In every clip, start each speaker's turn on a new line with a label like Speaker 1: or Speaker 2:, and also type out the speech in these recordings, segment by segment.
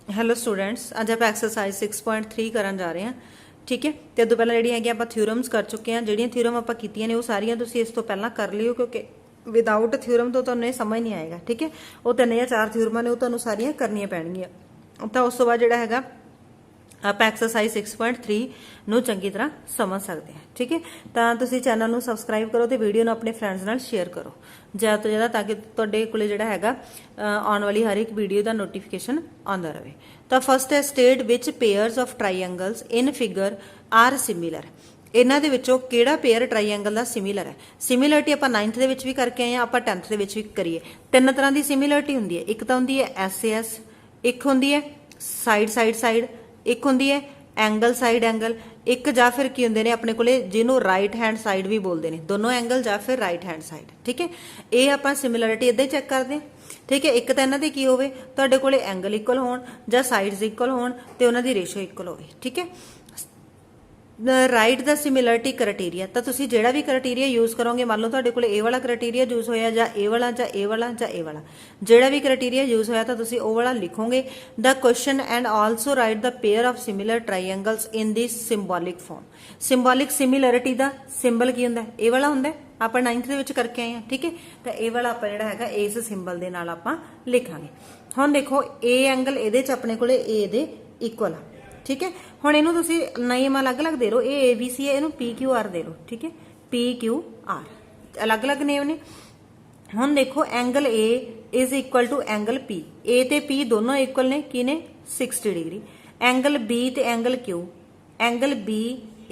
Speaker 1: Hello students, ਅੱਜ ਆਪਾਂ exercise 6.3 ਕਰਨ ਜਾ ਰਹੇ ਹਾਂ। ਠੀਕ ਹੈ, ਤੇ ਤੋਂ ਪਹਿਲਾਂ ਜਿਹੜੀਆਂ ਹੈਗੀਆਂ ਆਪਾਂ ਥਿਊਰਮਸ ਕਰ ਚੁੱਕੇ ਹਾਂ। ਜਿਹੜੀਆਂ ਥਿਊਰਮ ਆਪਾਂ ਕੀਤੀਆਂ ਨੇ ਉਹ ਸਾਰੀਆਂ ਤੁਸੀਂ ਇਸ ਤੋਂ ਪਹਿਲਾਂ ਕਰ ਲਿਓ, ਕਿਉਂਕਿ ਵਿਦਆਊਟ ਥਿਊਰਮ ਤੋਂ ਤੁਹਾਨੂੰ ਇਹ ਸਮਝ ਨਹੀਂ ਆਏਗਾ। ਠੀਕ ਹੈ, ਉਹ 3 ਜਾਂ 4 ਥਿਊਰਮਾਂ ਨੇ, ਉਹ ਤੁਹਾਨੂੰ ਸਾਰੀਆਂ ਕਰਨੀਆਂ ਪੈਣਗੀਆਂ। ਤਾਂ ਉਸ ਤੋਂ ਬਾਅਦ ਜਿਹੜਾ ਹੈਗਾ ਆਪਾਂ ਐਕਸਰਸਾਈਜ਼ 6.3 ਨੂੰ ਚੰਗੀ ਤਰ੍ਹਾਂ ਸਮਝ ਸਕਦੇ ਹਾਂ। ਠੀਕ ਹੈ, ਤਾਂ ਤੁਸੀਂ ਚੈਨਲ ਨੂੰ ਸਬਸਕ੍ਰਾਈਬ ਕਰੋ ਤੇ ਵੀਡੀਓ ਨੂੰ ਆਪਣੇ ਫਰੈਂਡਸ ਨਾਲ ਸ਼ੇਅਰ ਕਰੋ ਜ਼ਿਆਦਾ ਤੋਂ ਜ਼ਿਆਦਾ, ਤਾਂ ਕਿ ਤੁਹਾਡੇ ਕੋਲੇ ਜਿਹੜਾ ਹੈਗਾ ਆਉਣ ਵਾਲੀ ਹਰ ਇੱਕ ਵੀਡੀਓ ਦਾ ਨੋਟੀਫਿਕੇਸ਼ਨ ਆਉਂਦਾ ਰਹੇ। ਤਾਂ ਫਸਟ ਹੈ ਸਟੇਟ ਵਿਚ pairs of triangles in figure are similar. ਇਹਨਾਂ ਦੇ ਵਿੱਚੋਂ ਕਿਹੜਾ ਪੇਅਰ ਟ੍ਰਾਈਐਂਗਲ ਦਾ ਸਿਮਿਲਰ ਹੈ? ਸਿਮਿਲਰਿਟੀ ਆਪਾਂ 9th ਦੇ ਵਿੱਚ ਵੀ ਕਰਕੇ ਆਏ ਆ, ਆਪਾਂ 10th ਦੇ ਵਿੱਚ ਵੀ ਕਰੀਏ। 3 ਤਰ੍ਹਾਂ ਦੀ ਸਿਮਿਲਰਿਟੀ ਹੁੰਦੀ ਹੈ। ਇੱਕ ਤਾਂ ਹੁੰਦੀ ਹੈ SAS, ਇੱਕ ਹੁੰਦੀ ਹੈ ਸਾਈਡ ਸਾਈਡ ਸਾਈਡ, ਇੱਕ ਹੁੰਦੀ ਹੈ ਐਂਗਲ ਸਾਈਡ ਐਂਗਲ, ਇੱਕ ਜਾਂ ਫਿਰ ਕੀ ਹੁੰਦੇ ਨੇ ਆਪਣੇ ਕੋਲੇ ਜਿਹਨੂੰ ਰਾਈਟ ਹੈਂਡ ਸਾਈਡ ਵੀ ਬੋਲਦੇ ਨੇ, ਦੋਨੋਂ ਐਂਗਲ ਜਾਂ ਫਿਰ ਰਾਈਟ ਹੈਂਡ ਸਾਈਡ। ਠੀਕ ਹੈ, ਇਹ ਆਪਾਂ ਸਿਮਿਲਰਿਟੀ ਇਦਾਂ ਹੀ ਚੈੱਕ ਕਰਦੇ ਹਾਂ। ਠੀਕ ਹੈ, ਇੱਕ ਤਾਂ ਇਹਨਾਂ ਦੇ ਕੀ ਹੋਵੇ, ਤੁਹਾਡੇ ਕੋਲੇ ਐਂਗਲ ਇਕੁਅਲ ਹੋਣ ਜਾਂ ਸਾਈਡਸ ਇਕੁਅਲ ਹੋਣ ਤੇ ਉਹਨਾਂ ਦੀ ਰੇਸ਼ੋ ਇਕੁਅਲ ਹੋਵੇ। ਠੀਕ ਹੈ, ਰਾਈਟ ਦਾ ਸਿਮਿਲਰਿਟੀ ਕ੍ਰਾਈਟੇਰੀਆ, ਤਾਂ ਤੁਸੀਂ ਜਿਹੜਾ ਵੀ ਕ੍ਰਾਈਟੇਰੀਆ ਯੂਜ਼ ਕਰੋਗੇ, ਮੰਨ ਲਓ ਤੁਹਾਡੇ ਕੋਲ ਇਹ ਵਾਲਾ ਕ੍ਰਾਈਟੇਰੀਆ ਯੂਜ਼ ਹੋਇਆ ਜਾਂ ਇਹ ਵਾਲਾ ਜਾਂ ਇਹ ਵਾਲਾ ਜਾਂ ਇਹ ਵਾਲਾ, ਜਿਹੜਾ ਵੀ ਕ੍ਰਾਈਟੇਰੀਆ ਯੂਜ਼ ਹੋਇਆ ਤਾਂ ਤੁਸੀਂ ਉਹ ਵਾਲਾ ਲਿਖੋਗੇ। The question and also write the pair of similar triangles in the symbolic form. Symbolic similarity ਦਾ ਸਿੰਬਲ ਕੀ ਹੁੰਦਾ? ਇਹ ਵਾਲਾ ਹੁੰਦਾ, ਆਪਾਂ 9th ਦੇ ਵਿੱਚ ਕਰਕੇ ਆਏ ਹਾਂ। ਠੀਕ ਹੈ, ਤਾਂ ਇਹ ਵਾਲਾ ਆਪਾਂ ਜਿਹੜਾ ਹੈਗਾ ਇਸ ਸਿੰਬਲ ਦੇ ਨਾਲ ਆਪਾਂ ਲਿਖਾਂਗੇ। ਹੁਣ ਦੇਖੋ ਇਹ ਐਂਗਲ ਇਹਦੇ ਚ ਆਪਣੇ ਕੋਲੇ A ਦੇ ਇਕੁਅਲ ਆ। ਠੀਕ ਹੈ, ਹੁਣ ਇਹਨੂੰ ਤੁਸੀਂ ਨੇਮ ਅਲੱਗ-ਅਲੱਗ ਦੇ ਲਓ। ਇਹ ABC ਹੈ, ਇਹਨੂੰ PQR ਦੇ ਲਓ। ਠੀਕ ਹੈ, PQR ਅਲੱਗ-ਅਲੱਗ ਨੇਮ ਨੇ। ਹੁਣ ਦੇਖੋ angle A is equal to angle P। A ਤੇ P ਦੋਨੋਂ ਇਕੁਅਲ ਨੇ, ਕੀ ਨੇ? 60 ਡਿਗਰੀ। ਐਂਗਲ B ਤੇ angle Q, angle B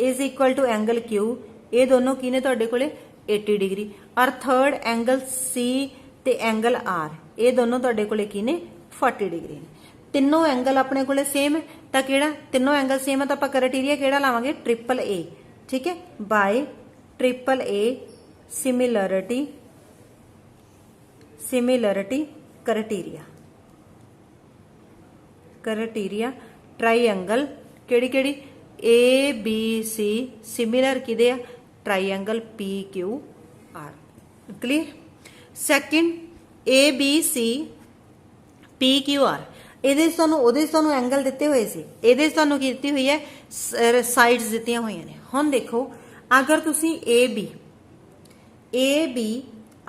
Speaker 1: is equal to angle Q, ਇਹ ਦੋਨੋਂ ਕੀ ਨੇ ਤੁਹਾਡੇ ਕੋਲੇ? 80 ਡਿਗਰੀ। ਔਰ ਥਰਡ ਐਂਗਲ C ਤੇ ਐਂਗਲ R, ਇਹ ਦੋਨੋਂ ਤੁਹਾਡੇ ਕੋਲੇ ਕੀ ਨੇ? 40 ਡਿਗਰੀ ਨੇ। ਤਿੰਨੋਂ ਐਂਗਲ ਆਪਣੇ ਕੋਲੇ ਸੇਮ ਹੈ, ਤਾਂ ਕਿਹੜਾ? ਤਿੰਨੋਂ ਐਂਗਲ ਸੇਮ ਹੈ ਤਾਂ ਆਪਾਂ ਕ੍ਰਾਈਟੇਰੀਆ ਕਿਹੜਾ ਲਾਵਾਂਗੇ? Triple A। ਠੀਕ ਹੈ, ਬਾਈ ਟ੍ਰਿਪਲ A ਸਿਮਿਲਰਿਟੀ ਕ੍ਰਾਈਟੇਰੀਆ ਟ੍ਰਾਈਐਂਗਲ ਕਿਹੜੀ ABC ਸਿਮਿਲਰ ਕਿਹਦੇ ਆ? Triangle PQR। Clear? Second ABC PQR, ਇਹਦੇ ਤੁਹਾਨੂੰ ਐਂਗਲ ਦਿੱਤੇ ਹੋਏ ਸੀ, ਇਹਦੇ ਤੁਹਾਨੂੰ ਕੀ ਦਿੱਤੀ ਹੋਈ ਹੈ? ਸਾਈਡਸ ਦਿੱਤੀਆਂ ਹੋਈਆਂ ਨੇ। ਹੁਣ ਦੇਖੋ ਅਗਰ ਤੁਸੀਂ AB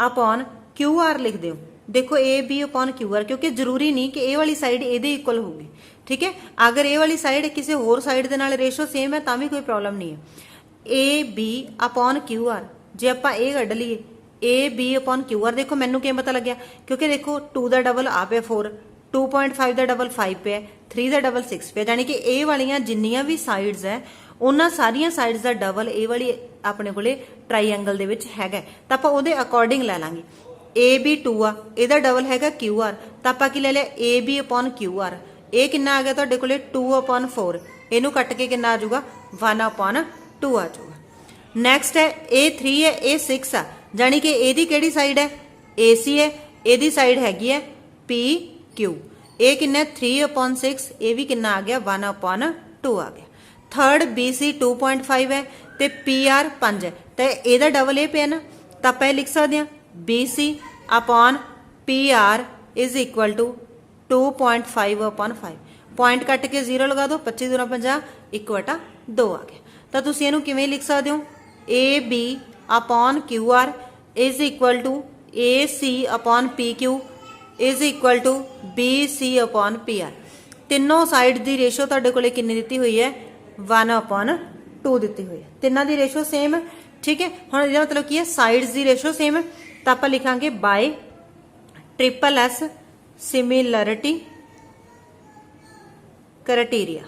Speaker 1: ਅਪਨ QR ਲਿਖਦੇ ਹੋ, ਦੇਖੋ AB ਅਪਨ QR, ਕਿਉਂਕਿ ਜ਼ਰੂਰੀ ਨਹੀਂ ਕਿ ਇਹ ਵਾਲੀ ਸਾਈਡ ਇਹਦੇ ਇਕੁਅਲ ਹੋਊਗੀ। ਠੀਕ ਹੈ, ਅਗਰ ਇਹ ਵਾਲੀ ਸਾਈਡ ਕਿਸੇ ਹੋਰ ਸਾਈਡ ਦੇ ਨਾਲ ਰੇਸ਼ੋ ਸੇਮ ਹੈ ਤਾਂ ਵੀ ਕੋਈ ਪ੍ਰੋਬਲਮ ਨਹੀਂ ਹੈ। AB ਅਪਨ QR, ਜੇ ਆਪਾਂ ਇਹ ਕੱਢ ਲਈਏ AB ਅਪਨ QR, ਦੇਖੋ ਮੈਨੂੰ ਕਿਵੇਂ ਪਤਾ ਲੱਗਿਆ? ਕਿਉਂਕਿ ਦੇਖੋ 2 ਦਾ ਡਬਲ ਆ ਪਿਆ 4, 2.5 ਦਾ ਡਬਲ 5 ਪਿਆ, 3 ਦਾ ਡਬਲ 6 ਪਿਆ, ਯਾਨੀ ਕਿ ਇਹ ਵਾਲੀਆਂ ਜਿੰਨੀਆਂ ਵੀ ਸਾਈਡਸ ਹੈ ਉਹਨਾਂ ਸਾਰੀਆਂ ਸਾਈਡਸ ਦਾ ਡਬਲ ਇਹ ਵਾਲੀ ਆਪਣੇ ਕੋਲੇ ਟ੍ਰਾਈਐਂਗਲ ਦੇ ਵਿੱਚ ਹੈਗਾ, ਤਾਂ ਆਪਾਂ ਉਹਦੇ ਅਕੋਰਡਿੰਗ ਲੈ ਲਾਂਗੇ। AB 2 ਆ, ਇਹਦਾ ਡਬਲ ਹੈਗਾ QR, ਤਾਂ ਆਪਾਂ ਕੀ ਲੈ ਲਿਆ? AB upon QR। ਇਹ ਕਿੰਨਾ ਆ ਗਿਆ ਤੁਹਾਡੇ ਕੋਲੇ? 2 ਅਪਨ 4, ਇਹਨੂੰ ਕੱਟ ਕੇ ਕਿੰਨਾ ਆ ਜਾਊਗਾ? 1 ਅਪਨ 2 ਆ ਜਾਊਗਾ। ਨੈਕਸਟ ਹੈ ਇਹ 3 ਹੈ, ਇਹ 6 ਆ, ਜਾਨੀ ਕਿ ਇਹਦੀ ਕਿਹੜੀ ਸਾਈਡ ਹੈ? AC ਹੈ, ਇਹਦੀ ਸਾਈਡ ਹੈਗੀ ਹੈ PQ। ਇਹ ਕਿੰਨਾ? 3 ਅਪਨ 6, ਇਹ ਵੀ ਕਿੰਨਾ ਆ ਗਿਆ? 1 ਅਪਨ 2 ਆ ਗਿਆ। ਥਰਡ BC 2.5 ਹੈ ਤੇ PR 5 ਹੈ, ਤਾਂ ਇਹਦਾ ਡਬਲ ਇਹ ਪਿਆ ਨਾ, ਤਾਂ ਆਪਾਂ ਇਹ ਲਿਖ ਸਕਦੇ ਹਾਂ BC upon PR is equal to 2.5 upon 5। Point ਕੱਟ ਕੇ 0 ਲਗਾ ਦਿਓ, 25 ਦੂਣਾ 50, 1/2 ਆ ਗਿਆ। ਤਾਂ ਤੁਸੀਂ ਇਹਨੂੰ ਕਿਵੇਂ ਲਿਖ ਸਕਦੇ ਹੋ? AB upon QR is equal to AC upon PQ is equal to BC upon PR। ਤਿੰਨੋਂ ਸਾਈਡ ਦੀ ਰੇਸ਼ੋ ਤੁਹਾਡੇ ਕੋਲੇ ਕਿੰਨੀ ਦਿੱਤੀ ਹੋਈ ਹੈ? 1/2 ਦਿੱਤੀ ਹੋਈ ਹੈ। ਤਿੰਨਾਂ ਦੀ ਰੇਸ਼ੋ ਸੇਮ ਹੈ। ਠੀਕ ਹੈ, ਹੁਣ ਇਹਦਾ ਮਤਲਬ ਕੀ ਹੈ? ਸਾਈਡਸ ਦੀ ਰੇਸ਼ੋ ਸੇਮ ਹੈ, ਤਾਂ ਆਪਾਂ ਲਿਖਾਂਗੇ by triple S similarity criteria.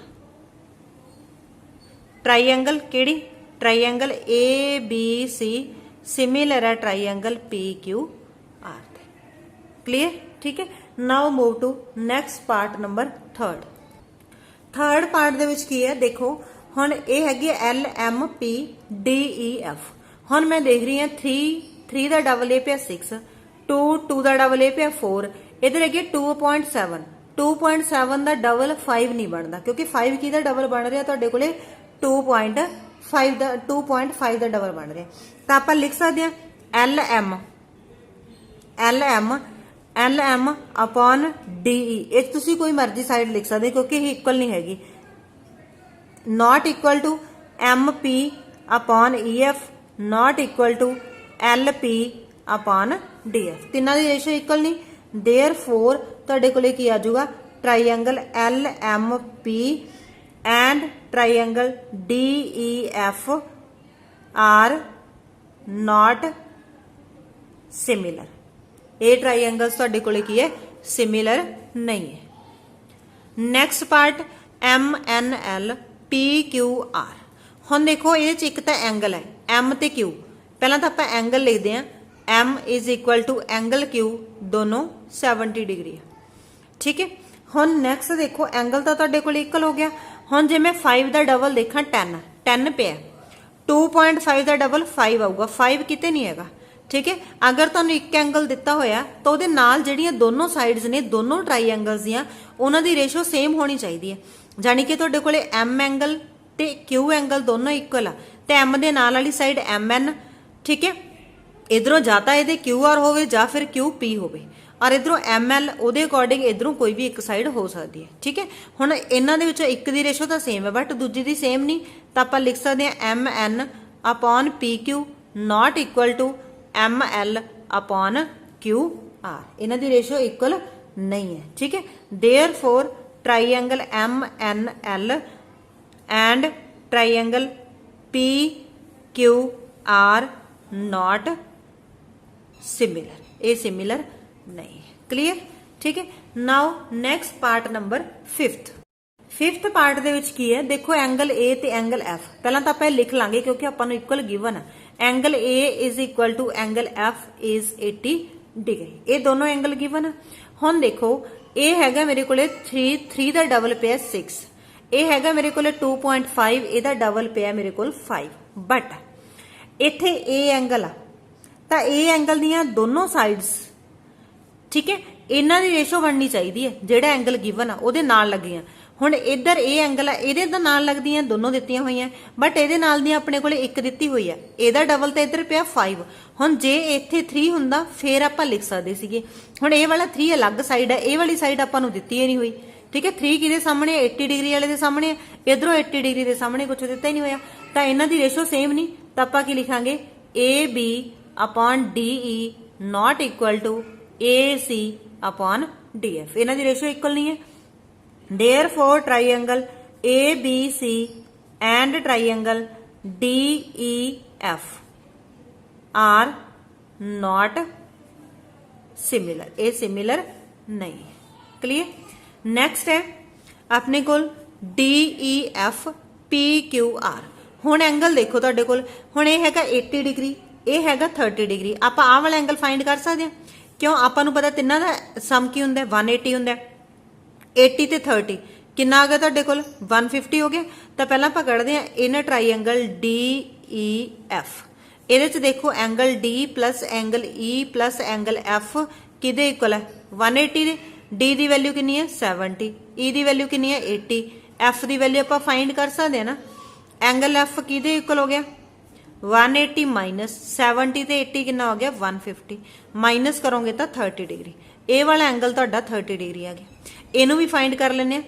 Speaker 1: Triangle ਕਿਹੜੀ? ਟ੍ਰਾਈਐਂਗਲ ABC ਸਿਮਿਲਰ ਹੈ ਟ੍ਰਾਈਐਂਗਲ PQR ਤੇ। ਕਲੀਅਰ? ਠੀਕ ਹੈ, now move to next part number 3rd। Third part ਦੇ ਵਿੱਚ ਕੀ ਹੈ? ਦੇਖੋ ਹੁਣ ਇਹ ਹੈਗੀ LMPDEF। ਹੁਣ ਮੈਂ ਦੇਖ ਰਹੀ ਹਾਂ 3 ਦਾ ਡਬਲ ਇਹ ਪਿਆ 6, 2 ਦਾ ਡਬਲ ਇਹ ਪਿਆ 4, ਇਧਰ ਹੈਗੀ 2.7। 2.7 ਦਾ ਡਬਲ 5 ਨਹੀਂ ਬਣਦਾ, ਕਿਉਂਕਿ 5 ਕਿਹਦਾ ਡਬਲ ਬਣ ਰਿਹਾ? ਤੁਹਾਡੇ ਕੋਲੇ 2.5 ਦਾ ਡਬਲ ਬਣ ਰਿਹਾ। ਤਾਂ ਆਪਾਂ ਲਿਖ ਸਕਦੇ ਹਾਂ LM L M upon D E, ये तुसी कोई मर्जी साइड लिख सकते क्योंकि ये इक्वल नहीं हैगी। Not equal to M P upon E F, not equal to L P upon D F, तिना की रेशो इक्वल नहीं। देयरफॉर तुहाडे कोले की आ जाऊगा triangle L M P and triangle D E F are not similar. ये triangles तुहाडे कोले की है सिमिलर नहीं है। Next part M N L P Q R. हुण देखो ये एक तो एंगल है एम ते क्यू, पहला तो आप एंगल लिखते हैं M is equal to angle Q, दोनों 70 डिग्री है, ठीक है। हुण नैक्सट देखो एंगल तो तुहाडे कोल इक्वल हो गया। हुण जे मैं 5 का डबल देखा 10 पे है, 2.5 का डबल 5 आऊगा, 5 किते नहीं हैगा, ठीक है। अगर तुहानू एक एंगल दिता होया तो उहदे नाल जिहड़ियां दोनों साइड्स ने दोनों ट्राईएंगल्स दियां उन्हां दी रेशो सेम होनी चाहिए है। जानी कि तुहाडे कोले एम एंगल ते क्यू एंगल दोनों इक्वल आ, ते एम दे नाल वाली साइड एम एन, ठीक है। इधरों जाता इहदे क्यू आर होवे जां फिर क्यू पी होवे, और इधरों एम एल उहदे अकॉर्डिंग इधरों कोई भी एक साइड हो सकती है, ठीक है। हुण इन्हां दे विचों एक दी रेशो तो सेम है बट दूजी दी सेम नहीं, तो आपां लिख सकते हैं M N upon P Q not equal to M L upon Q R, इन्हां दी रेशो इक्वल नहीं है, ठीक है। Therefore triangle M N L and triangle P Q R not similar, ये सिमिलर नहीं है, क्लीयर, ठीक है। Now next part number fifth part दे विच की है, देखो एंगल ए ते एंगल एफ, पहला तो आप लिख लांगे क्योंकि आपां नूं इक्वल गिवन है। Angle A is equal to angle F is 80 degree, ये दोनों एंगल गिवन है। हुण देखो ये हैगा मेरे कोले 3 का डबल पे 6, ये हैगा मेरे कोले 2.5, ਇਹਦਾ डबल पे मेरे कोल 5, बट इत्थे ए एंगल आ तां ए एंगल दियां दोनों साइड्स, ठीक है, इन्हां दी रेशो बननी चाहिदी है जिहड़ा एंगल गिवन आ ਉਹਦੇ ਨਾਲ ਲੱਗੀਆਂ। हुण इधर ए एंगल आ ਇਹਦੇ ਤਾਂ ਨਾਲ ਲੱਗਦੀਆਂ दोनों ਦਿੱਤੀਆਂ ਹੋਈਆਂ, बट ਇਹਦੇ ਨਾਲ ਦੀਆਂ ਆਪਣੇ ਕੋਲੇ ਇੱਕ ਦਿੱਤੀ ਹੋਈ ਹੈ, ਇਹਦਾ ਡਬਲ ਤਾਂ ਇੱਧਰ ਪਿਆ 5। ਹੁਣ ਜੇ ਇੱਥੇ 3 ਹੁੰਦਾ ਫੇਰ ਆਪਾਂ ਲਿਖ ਸਕਦੇ ਸੀਗੇ। ਹੁਣ ਇਹ ਵਾਲਾ 3 ਅਲੱਗ ਸਾਈਡ ਹੈ, ਇਹ ਵਾਲੀ ਸਾਈਡ ਆਪਾਂ ਨੂੰ ਦਿੱਤੀ ਹੀ ਨਹੀਂ ਹੋਈ, ठीक है। 3 किहदे सामने 80 डिग्री वाले दे सामने, इधरों 80 डिग्री के सामने कुछ दिता ही नहीं होया, तो इन्हां दी रेशो सेम नहीं, तो आपां की लिखांगे A B upon D E not equal to A C upon D F, इन्हां दी रेशो इक्वल नहीं है। Therefore triangle A B C and triangle D E F are not similar, ये सिमिलर नहीं है, क्लियर। नैक्सट है अपने कोल D E F P Q R. हुण एंगल देखो तुहाडे कोल, हुण ये हैगा 80 डिग्री, ये हैगा 30 डिग्री, आपां आह वाला एंगल फाइंड कर सकते हैं, क्यों आपां नूं पता तिन्हां दा सम की हुंदा 180 हुंदा, 80 ते 30 कितना आ गया तुहाडे कोल 150 हो गया। तो पहलां आपां कढदे हां इन्हां ट्राईएंगल डी ई एफ, इहदे च देखो angle D plus angle E plus angle F किहदे इक्वल है 180 दे। डी की वैल्यू कितनी है 70, ई की वैल्यू कितनी है 80, एफ की वैल्यू आप फाइंड कर सकते हैं ना। एंगल एफ किहदे इक्वल हो गया 180 माइनस 70 ते 80 कितना हो गया 150, माइनस करोगे तो 30 डिग्री, ये वाला एंगल तुहाडा 30 डिग्री आ गया। इनू भी फाइंड कर लेने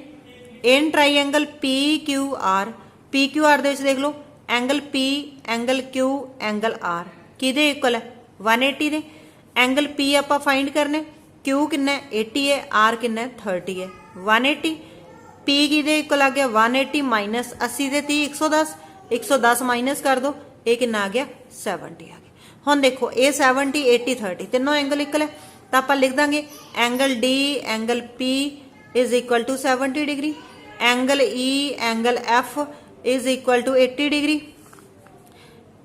Speaker 1: in triangle P Q R, P Q R दे विच देख लो angle P angle Q angle R किहदे इक्वल है 180 दे। एंगल पी आप फाइंड करने, क्यू कितना 80 है, आर कितना 30 है, 180 पी की दे इक्वल आ गया 180 माइनस 80 दे 30 110, 110 माइनस कर दो, ये कितना आ गया 70 आ गया। हुण देखो ये 70 80 30 तीनों एंगल इक्वल है, तो आप लिख देंगे angle D angle P is equal to 70 degree, angle E angle F is equal to 80 degree,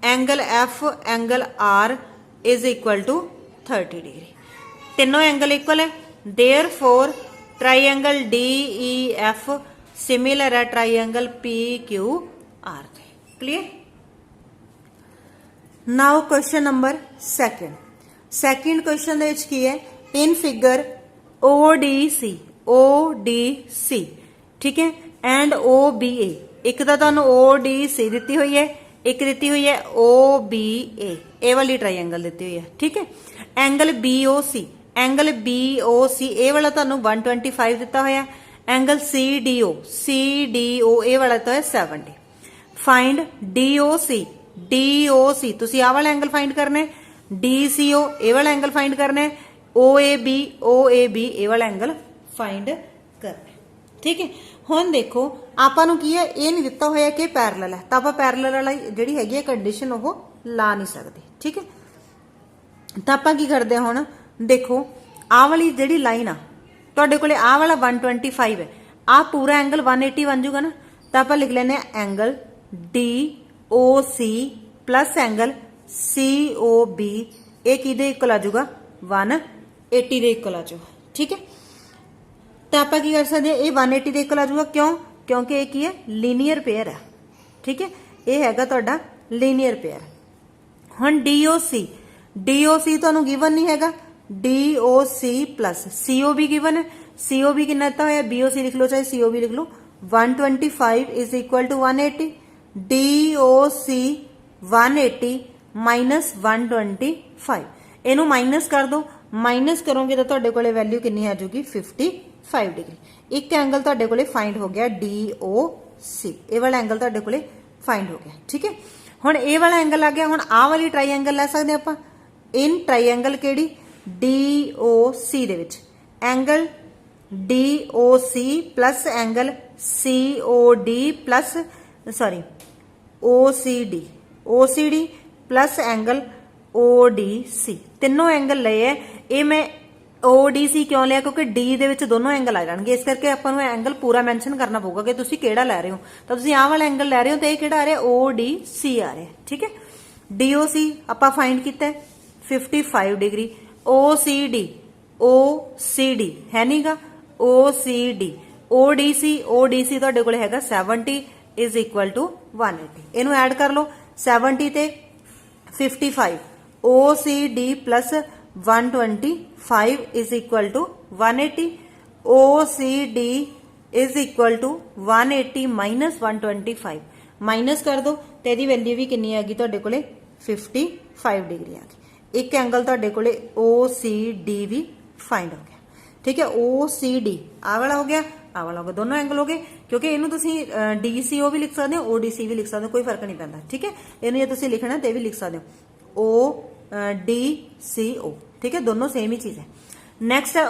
Speaker 1: angle F angle R is equal to 30 degree, तीनों एंगल इक्वल है। Therefore triangle D E F similar है triangle P Q R, clear. Now question number second question दे विच की है in figure ODC, ठीक है, and OBA, एक तो तुहानूं ODC दिती हुई है, एक दिती हुई है OBA, ए वाली ट्राईएंगल दिती हुई है, ठीक है। एंगल BOC एंगल BOC ए वाला तुहानू 125 दिता होया, एंगल CDO ए वाला तो है 70। फाइंड DOC तुसी आ वाला एंगल फाइंड करना है, DCO ए वाला एंगल फाइंड करना है, OAB ए वाला एंगल फाइंड करना है। ठीक है, हुण देखो आपां नूं की है, ये नहीं दिता होया कि पैरेलल है, तो आपां पैरेलल वाला जिहड़ी हैगी कंडीशन वो ला नहीं सकते। ठीक है, तो आपां की करदे हुण देखो आ वाली जिहड़ी लाइन आ तुहाडे कोले आ वाला 125 है, आ पूरा एंगल 180 बन जूगा ना, तो आपां लिख लैने angle DOC plus angle COB ये किहदे इक्वल आ जाऊगा 180 दे इक्वल आ जाऊगा। ठीक है, तो आप की कर सकते हैं, ये 180 के इक्वल आ जाऊगा, क्यों? क्योंकि ये की है लीनियर पेयर है। ठीक है, ये हैगा तुहाडा लीनियर पेयर। हुण DOC तुहानू गिवन नहीं हैगा, DOC प्लस COB गिवन है, COB कितना दिता होया, BOC लिख लो चाहे COB लिख लो, 125 is equal to 180, DOC 180 minus 125, इनू माइनस कर दो, माइनस करोगे तो तुहाडे कोले वैल्यू कितनी आ जाऊगी 55 डिग्री। एक एंगल तुहाडे कोले फाइंड हो गया DOC, ये वाला एंगल तुहाडे कोले फाइंड हो गया। ठीक है, हुण ये वाला एंगल आ गया, हुण आ वाली ट्राईएंगल लै सकदे आपां, इन ट्राईएंगल किहड़ी DOC they which angle DOC plus angle COD plus sorry OCD plus angle ODC, तीनों एंगल लए है। ये मैं ODC क्यों लिया, क्योंकि D दे विच दोनों एंगल आ जाएंगे, इस करके आपां नूं एंगल पूरा मैंशन करना पऊगा कि तुसीं किहड़ा लै रहे हो। तो तुसीं आह वाला एंगल लै रहे हो तो ये किहड़ा आ रहा है ODC आ रहा है। ठीक है, DOC आपां फाइंड कीता है 55 डिग्री, OCD है नहींगा, ODC तुहाडे कोल हैगा 70 इज इक्वल टू 180, इनू ऐड कर लो 70 ते 55, OCD plus 125 is equal to 180, OCD is equal to 180 minus 125, minus कर दो तो यदी वैल्यू भी कितनी आ गई तुहाडे कोले 55 डिग्री आ गई। एक एंगल तुहाडे कोले OCD भी फाइंड हो गया। ठीक है, OCD आ वाला हो गया, आ वाला हो गया, दोनों एंगल हो गए, क्योंकि इनू तुसी DCO भी लिख सकते हो, ODC भी लिख सकते हो, कोई फर्क नहीं पैंदा। ठीक है, इनू जे तुसी लिखना ते भी लिख सकते हो ODCO। ठीक है, दोनों सेम ही चीज है। नैक्सट है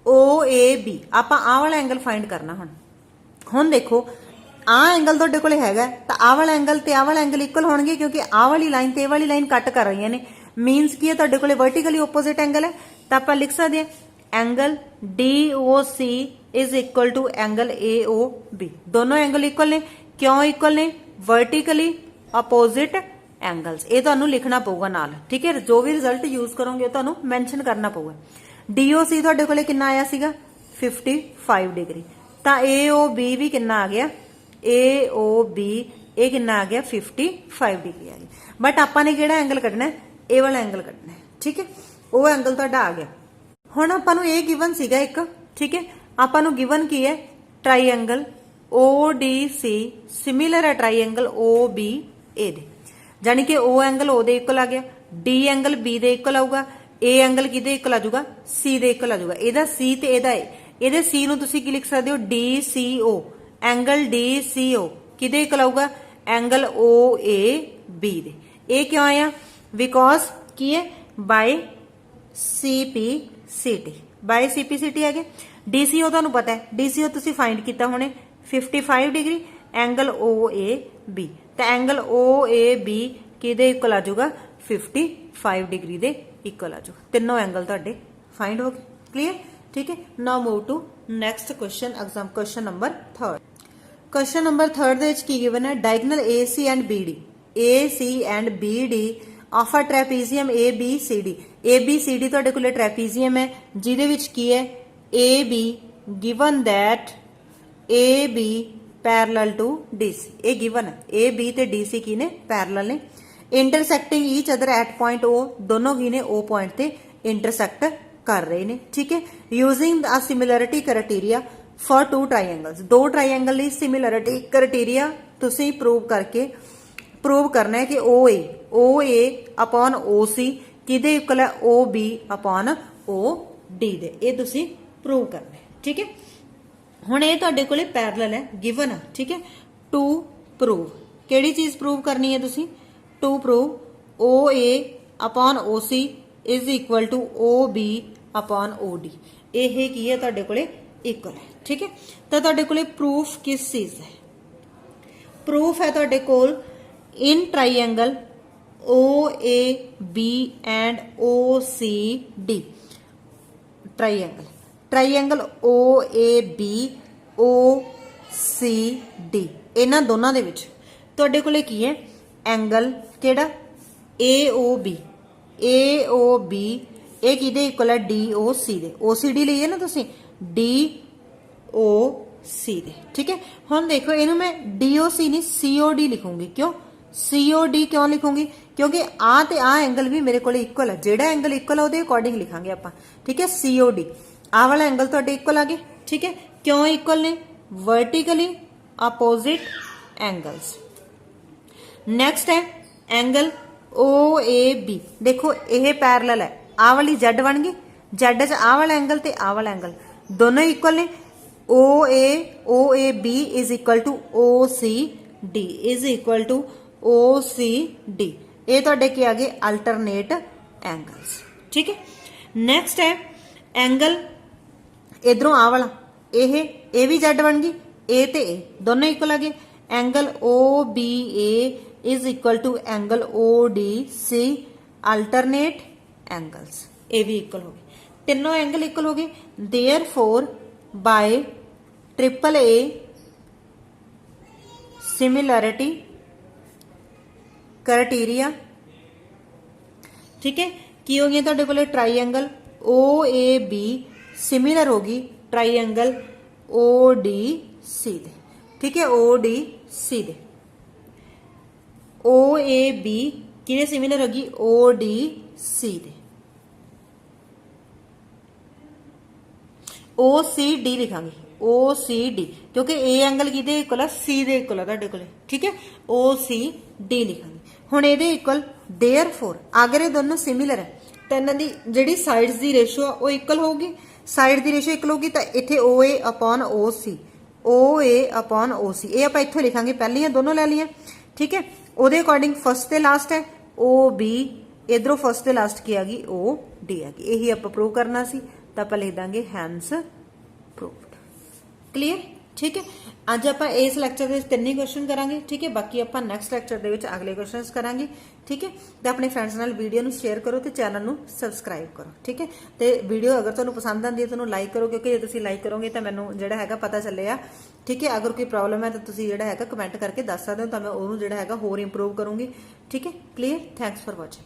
Speaker 1: OAB आपां आ वाला एंगल फाइंड करना। हुण देखो आ एंगल तुहाडे कोले हैगा, तो आ वाला एंगल ते आ वाला एंगल इक्वल होणगे, क्योंकि आ वाली लाइन ते ए वाली लाइन कट कर रही ने, मीनस की है तुहाडे कोले वर्टिकली ओपोजिट एंगल है, तो आपां लिख सकते हैं angle DOC is equal to angle AOB, दोनों एंगल इक्वल ने, क्यों इक्वल ने, वर्टिकली अपोजिट एंगल्स, ये तुहानू लिखना पऊगा नाल। ठीक है, जो भी रिजल्ट यूज करोगे तुहानू मैंशन करना पऊगा। DOC तुहाडे कोले कितना आया सीगा 55 डिग्री, तो AOB भी कितना आ गया, AOB ये कितना आ गया 55 डिग्री आ गई। बट आपां ने किहड़ा एंगल कढना है, ये वाला एंगल कढना है। ठीक है, वो एंगल तुहाडा आ गया। हुण आपां नूं ये गिवन सीगा एक, ठीक है, आपां नूं गिवन की है ट्राईएंगल ODC सिमिलर है ट्राईएंगल OBA दे, जानी कि O एंगल O दे इक्वल आ गया, D एंगल B दे इक्वल आऊगा, A एंगल किहदे इक्वल आ जाऊगा C दे इक्वल आ जाऊगा। इहदा C ते इहदा A, इहदे C नूं तुसीं की लिख सकदे हो DCO, एंगल DCO किहदे इक्वल आऊगा एंगल OAB दे। ये क्यों आया, बिकॉज की है बाय CPCT, बाय CPCT आ गया। DCO तुहानू पता है, DCO तुसीं फाइंड कीता होणे 55 डिग्री, एंगल OAB, तो एंगल OAB किहदे इक्वल आ जाऊगा 55 डिग्री दे इक्वल आ जाऊगा। तीनों एंगल तुहाडे फाइंड हो गए। क्लीयर? ठीक है, now move to next question, exam question number 3। Question number 3 दे विच की गिवन है, diagonal AC and BD of a trapezium ABCD। ABCD तुहाडे कोले ट्रैपीजियम है, जिहदे विच की है AB given that AB parallel to DC, ये गिवन है, AB ते DC की ने पैरेलल ने, intersecting each other at point O, दोनों की ने O पॉइंट ते इंटरसेक्ट कर रहे ने। ठीक है, using a similarity criteria for two triangles, दो ट्राईएंगल दी सिमिलरिटी क्राइटेरिया तुसीं प्रूव करना है कि OA अपॉन OC किहदे इक्वल है OB अपॉन डी दे। ये तुसी प्रूव करना है, ठीक है। हुण ये तुहाडे कोले पैरेलल है, गिवन है, ठीक है। टू प्रूव, किहड़ी चीज प्रूव करनी है तुसी? To prove O A upon O C is equal to O B upon O D. ये की है तुहाडे कोले इक्वल है, ठीक है। तो तुहाडे कोले प्रूफ किस चीज है? प्रूफ है तुहाडे कोल in triangle O A B and O C D. Triangle triangle O A B O C D, इन्हां दोनों दे विच तुहाडे कोले की है? एंगल किहड़ा? A O B. A O B ये किहदे इक्वल है? डी ओ सी दे। ओ सी डी लईए ना तुसीं, डी ओ सी दे, ठीक है। हुण देखो इहनूं मैं डी ओ सी नहीं सी ओ डी लिखूंगी। क्यों सी ओ डी क्यों लिखूंगी? क्योंकि आ ते आ एंगल भी मेरे कोले इक्वल है। जिहड़ा एंगल इक्वल है उहदे अकॉर्डिंग लिखांगे आपां, ठीक है। सी ओ डी आ वाला एंगल तुहाडे इक्वल आ गए, ठीक है। क्यों इक्वल ने? Vertically opposite angles. नेक्स्ट है एंगल ओ ए बी। देखो यह पैरेलल है, आ वाली जेड बन गई, जेड च आ वाला एंगल ते आ वाला एंगल दोनों इक्वल ने। O A B is equal to O C D is equal to O C D. ये तुहाडे की आ गए अल्टरनेट एंगल्स, ठीक है। नेक्स्ट है एंगल इधरों आ वाला, ये भी जेड बन गई, ए ते ए दोनों इक्वल आ गए। Angle O B A is equal to angle O D C, alternate angles, ये भी इक्वल हो गए। तीनों एंगल इक्वल हो गए। Therefore by triple A similarity criteria, ठीक है, की हो गया तुहाडे कोले? Triangle O A B similar होगी ट्राइएंगल ओ डी सी दे, ठीक है। ओ डी सी दे ओ ए बी किने सिमिलर होगी? ओ डी सी दे। ओ सी डी लिखांगे, ओ सी डी, क्योंकि ए एंगल किहदे इक्वल है? सी दे इक्वल है तुहाडे कोले, ठीक है। ओ सी डी लिखांगे। हुण इहदे इक्वल देयरफॉर अगर ये दोनों सिमिलर है तो इन्हां दी जिहड़ी साइड्स दी रेशो आ वो इक्वल होगी। साइड दी रेशो इक्वल होगी तो इत्थे ओ A upon O C, O A upon O सी, ये आपां इत्थों लिखांगे, पहलियां दोनों ले लियां, ठीक है। ਉਹਦੇ अकॉर्डिंग फर्स्ट ते लास्ट है ओ बी, इधरों फर्स्ट ते लास्ट की आ गई ओ डी आ गई। यही आप प्रूव करना सी तो आप लिख देंगे हैंस प्रूव्ड। क्लीयर, ठीक है। अज आप इस लैक्चर के तीन ही क्वेश्चन करांगे, ठीक है। बाकी आप नैक्सट लैक्चर के अगले क्वेश्चन करांगे, ठीक है। तो अपने फ्रेंड्स नाल वीडियो नूं शेयर करो तो चैनल नूं सबसक्राइब करो, ठीक है। तो वीडियो अगर तुहानूं पसंद आती है तो लाइक करो, क्योंकि जो तुसीं लाइक करोगे तो मैनूं जिहड़ा हैगा पता चलेगा, ठीक है। अगर कोई प्रॉब्लम है तो तुसीं जिहड़ा हैगा कमेंट करके दस सकदे हो, तो मैं उहनूं जिहड़ा हैगा होर इंप्रूव करूँगी, ठीक है। Clear, thanks for watching.